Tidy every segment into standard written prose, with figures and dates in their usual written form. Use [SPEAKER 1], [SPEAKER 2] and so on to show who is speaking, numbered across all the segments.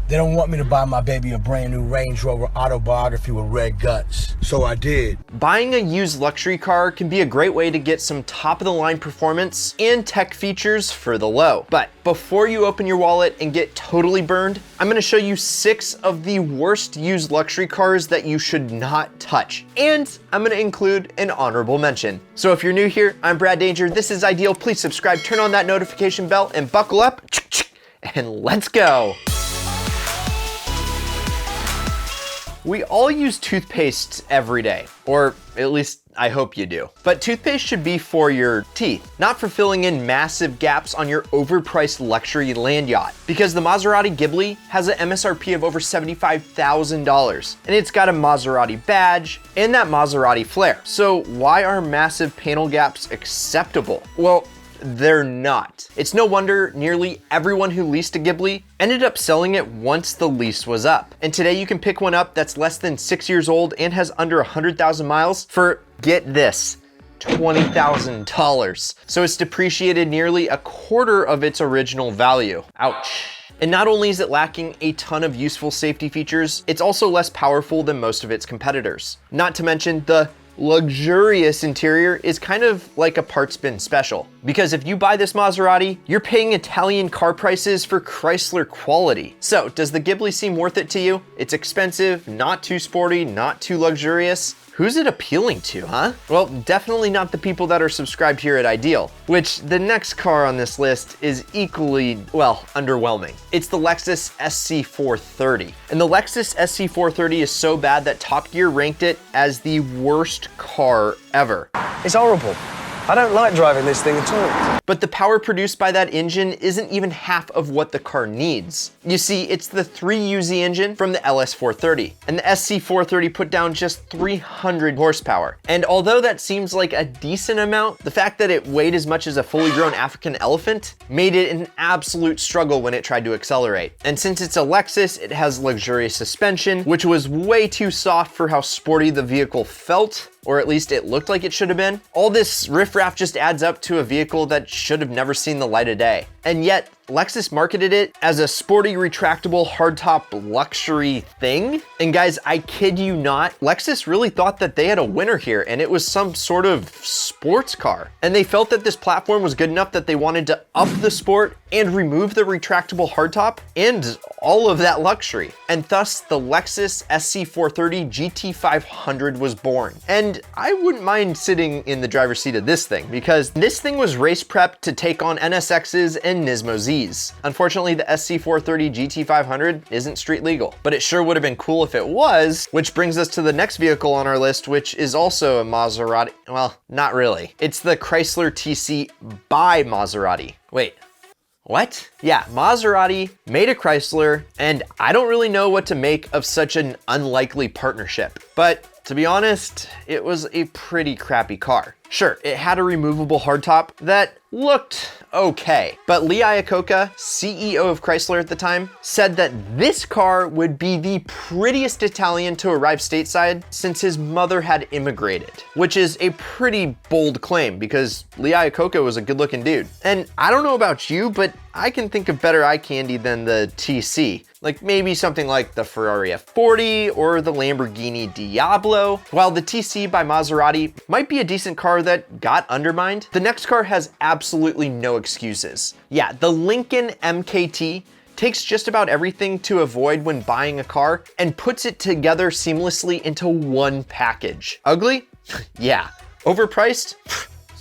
[SPEAKER 1] They don't want me to buy my baby a brand new Range Rover Autobiography with red guts. So I did.
[SPEAKER 2] Buying a used luxury car can be a great way to get some top of the line performance and tech features for the low. But before you open your wallet and get totally burned, I'm gonna show you 6 of the worst used luxury cars that you should not touch. And I'm gonna include an honorable mention. So if you're new here, I'm Brad Danger, this is Ideal. Please subscribe, turn on that notification bell, and buckle up, and let's go. We all use toothpaste every day, or at least I hope you do. But toothpaste should be for your teeth, not for filling in massive gaps on your overpriced luxury land yacht. Because the Maserati Ghibli has an MSRP of over $75,000, and it's got a Maserati badge and that Maserati flair. So why are massive panel gaps acceptable? Well, they're not. It's no wonder nearly everyone who leased a Ghibli ended up selling it once the lease was up. And today you can pick one up that's less than 6 years old and has under 100,000 miles for, get this, $20,000. So it's depreciated nearly a quarter of its original value. Ouch. And not only is it lacking a ton of useful safety features, it's also less powerful than most of its competitors. Not to mention the luxurious interior is kind of like a parts bin special. Because if you buy this Maserati, you're paying Italian car prices for Chrysler quality. So does the Ghibli seem worth it to you? It's expensive, not too sporty, not too luxurious. Who's it appealing to, huh? Well, definitely not the people that are subscribed here at Ideal, which the next car on this list is equally, well, underwhelming. It's the Lexus SC430. And the Lexus SC430 is so bad that Top Gear ranked it as the worst car ever.
[SPEAKER 3] It's horrible. I don't like driving this thing at all.
[SPEAKER 2] But the power produced by that engine isn't even half of what the car needs. You see, it's the 3UZ engine from the LS430, and the SC430 put down just 300 horsepower. And although that seems like a decent amount, the fact that it weighed as much as a fully grown African elephant made it an absolute struggle when it tried to accelerate. And since it's a Lexus, it has luxurious suspension, which was way too soft for how sporty the vehicle felt, or at least it looked like it should have been. All this riffraff just adds up to a vehicle that should have never seen the light of day. And yet, Lexus marketed it as a sporty, retractable, hardtop luxury thing. And guys, I kid you not, Lexus really thought that they had a winner here and it was some sort of sports car. And they felt that this platform was good enough that they wanted to up the sport and remove the retractable hardtop and all of that luxury. And thus, the Lexus SC430 GT500 was born. And I wouldn't mind sitting in the driver's seat of this thing because this thing was race prepped to take on NSXs and Nismo Zs. Unfortunately, the SC430 GT500 isn't street legal, but it sure would have been cool if it was, which brings us to the next vehicle on our list, which is also a Maserati. Well, not really. It's the Chrysler TC by Maserati. Wait. What? Yeah, Maserati made a Chrysler, and I don't really know what to make of such an unlikely partnership. But to be honest, it was a pretty crappy car. Sure, it had a removable hardtop that looked okay, but Lee Iacocca, CEO of Chrysler at the time, said that this car would be the prettiest Italian to arrive stateside since his mother had immigrated, which is a pretty bold claim because Lee Iacocca was a good-looking dude. And I don't know about you, but I can think of better eye candy than the TC. Like maybe something like the Ferrari F40 or the Lamborghini Diablo. While the TC by Maserati might be a decent car that got undermined, the next car has absolutely no excuses. Yeah, the Lincoln MKT takes just about everything to avoid when buying a car and puts it together seamlessly into one package. Ugly? Yeah. Overpriced?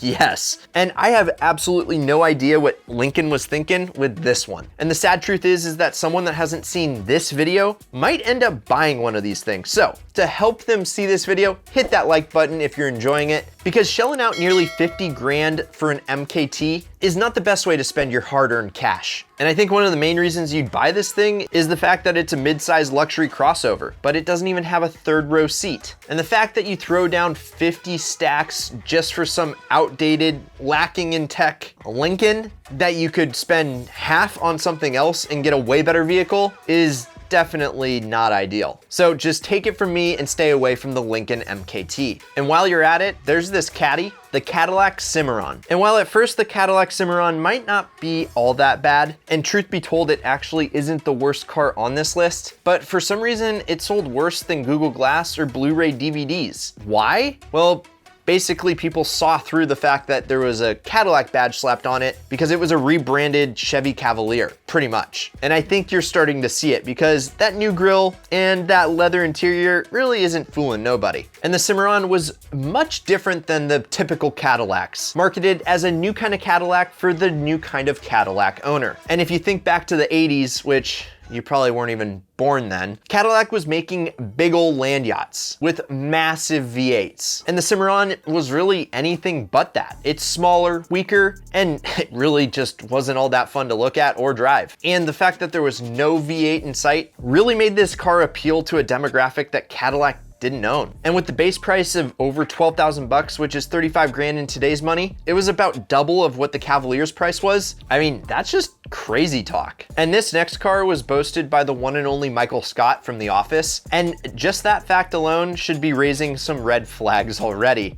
[SPEAKER 2] Yes. And I have absolutely no idea what Lincoln was thinking with this one. And the sad truth is that someone that hasn't seen this video might end up buying one of these things. So to help them see this video, hit that like button if you're enjoying it, because shelling out nearly 50 grand for an MKT is not the best way to spend your hard-earned cash. And I think one of the main reasons you'd buy this thing is the fact that it's a mid-size luxury crossover, but it doesn't even have a third row seat. And the fact that you throw down 50 stacks just for some outdated, lacking in tech Lincoln that you could spend half on something else and get a way better vehicle is definitely not ideal. So just take it from me and stay away from the Lincoln MKT. And while you're at it, there's this caddy, the Cadillac Cimarron. And while at first the Cadillac Cimarron might not be all that bad, and truth be told, it actually isn't the worst car on this list, but for some reason it sold worse than Google Glass or Blu-ray DVDs. Why? Well, basically, people saw through the fact that there was a Cadillac badge slapped on it because it was a rebranded Chevy Cavalier, pretty much. And I think you're starting to see it because that new grille and that leather interior really isn't fooling nobody. And the Cimarron was much different than the typical Cadillacs, marketed as a new kind of Cadillac for the new kind of Cadillac owner. And if you think back to the 80s, which you probably weren't even born then, Cadillac was making big old land yachts with massive V8s. And the Cimarron was really anything but that. It's smaller, weaker, and it really just wasn't all that fun to look at or drive. And the fact that there was no V8 in sight really made this car appeal to a demographic that Cadillac didn't own. And with the base price of over 12,000 bucks, which is 35 grand in today's money, it was about double of what the Cavalier's price was. I mean, that's just crazy talk. And this next car was boasted by the one and only Michael Scott from The Office. And just that fact alone should be raising some red flags already.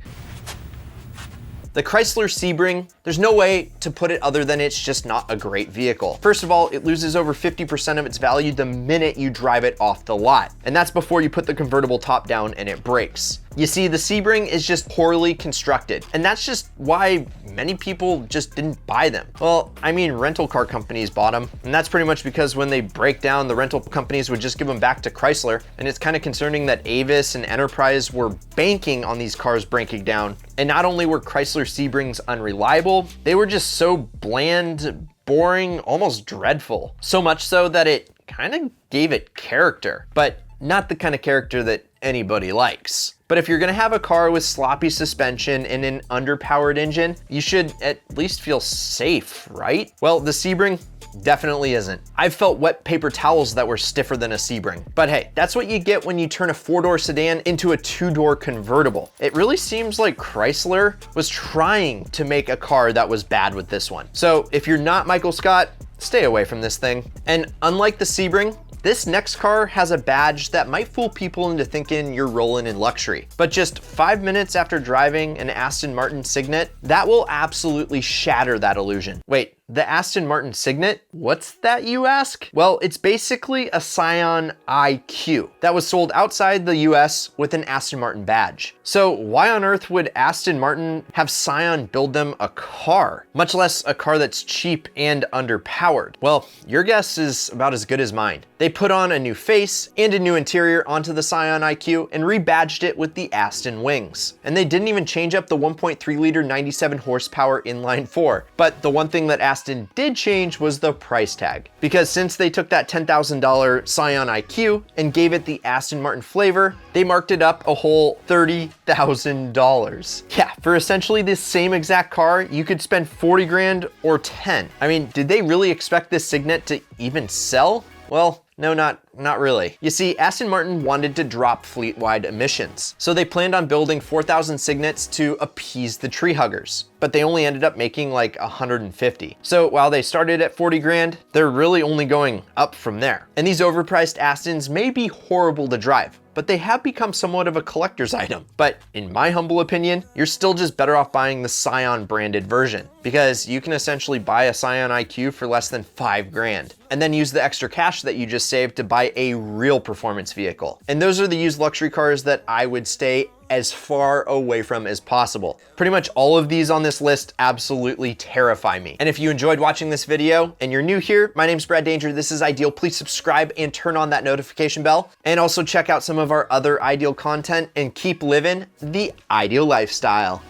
[SPEAKER 2] The Chrysler Sebring, there's no way to put it other than it's just not a great vehicle. First of all, it loses over 50% of its value the minute you drive it off the lot. And that's before you put the convertible top down and it breaks. You see, the Sebring is just poorly constructed, and that's just why many people just didn't buy them. Well, I mean, rental car companies bought them, and that's pretty much because when they break down, the rental companies would just give them back to Chrysler, and it's kind of concerning that Avis and Enterprise were banking on these cars breaking down. And not only were Chrysler Sebrings unreliable, they were just so bland, boring, almost dreadful. So much so that it kind of gave it character, but not the kind of character that anybody likes. But if you're gonna have a car with sloppy suspension and an underpowered engine, you should at least feel safe, right? Well, the Sebring definitely isn't. I've felt wet paper towels that were stiffer than a Sebring. But hey, that's what you get when you turn a 4-door sedan into a 2-door convertible. It really seems like Chrysler was trying to make a car that was bad with this one. So if you're not Michael Scott, stay away from this thing. And unlike the Sebring, this next car has a badge that might fool people into thinking you're rolling in luxury. But just 5 minutes after driving an Aston Martin Signet, that will absolutely shatter that illusion. Wait, the Aston Martin Signet? What's that, you ask? Well, it's basically a Scion IQ that was sold outside the US with an Aston Martin badge. So why on earth would Aston Martin have Scion build them a car, much less a car that's cheap and underpowered? Well, your guess is about as good as mine. They put on a new face and a new interior onto the Scion IQ and rebadged it with the Aston wings. And they didn't even change up the 1.3 liter 97 horsepower inline 4. But the one thing that Aston did change was the price tag. Because since they took that $10,000 Scion IQ and gave it the Aston Martin flavor, they marked it up a whole $30,000. Yeah, for essentially this same exact car, you could spend 40 grand or 10. I mean, did they really expect this Signet to even sell? Well, no, not really. You see, Aston Martin wanted to drop fleet-wide emissions, so they planned on building 4,000 Signets to appease the tree huggers, but they only ended up making like 150. So while they started at 40 grand, they're really only going up from there. And these overpriced Astons may be horrible to drive, but they have become somewhat of a collector's item. But in my humble opinion, you're still just better off buying the Scion branded version, because you can essentially buy a Scion IQ for less than 5 grand, and then use the extra cash that you just saved to buy a real performance vehicle. And those are the used luxury cars that I would stay as far away from as possible. Pretty much all of these on this list absolutely terrify me. And if you enjoyed watching this video and you're new here, my name's Brad Danger, this is Ideal. Please subscribe and turn on that notification bell. And also check out some of our other Ideal content and keep living the Ideal lifestyle.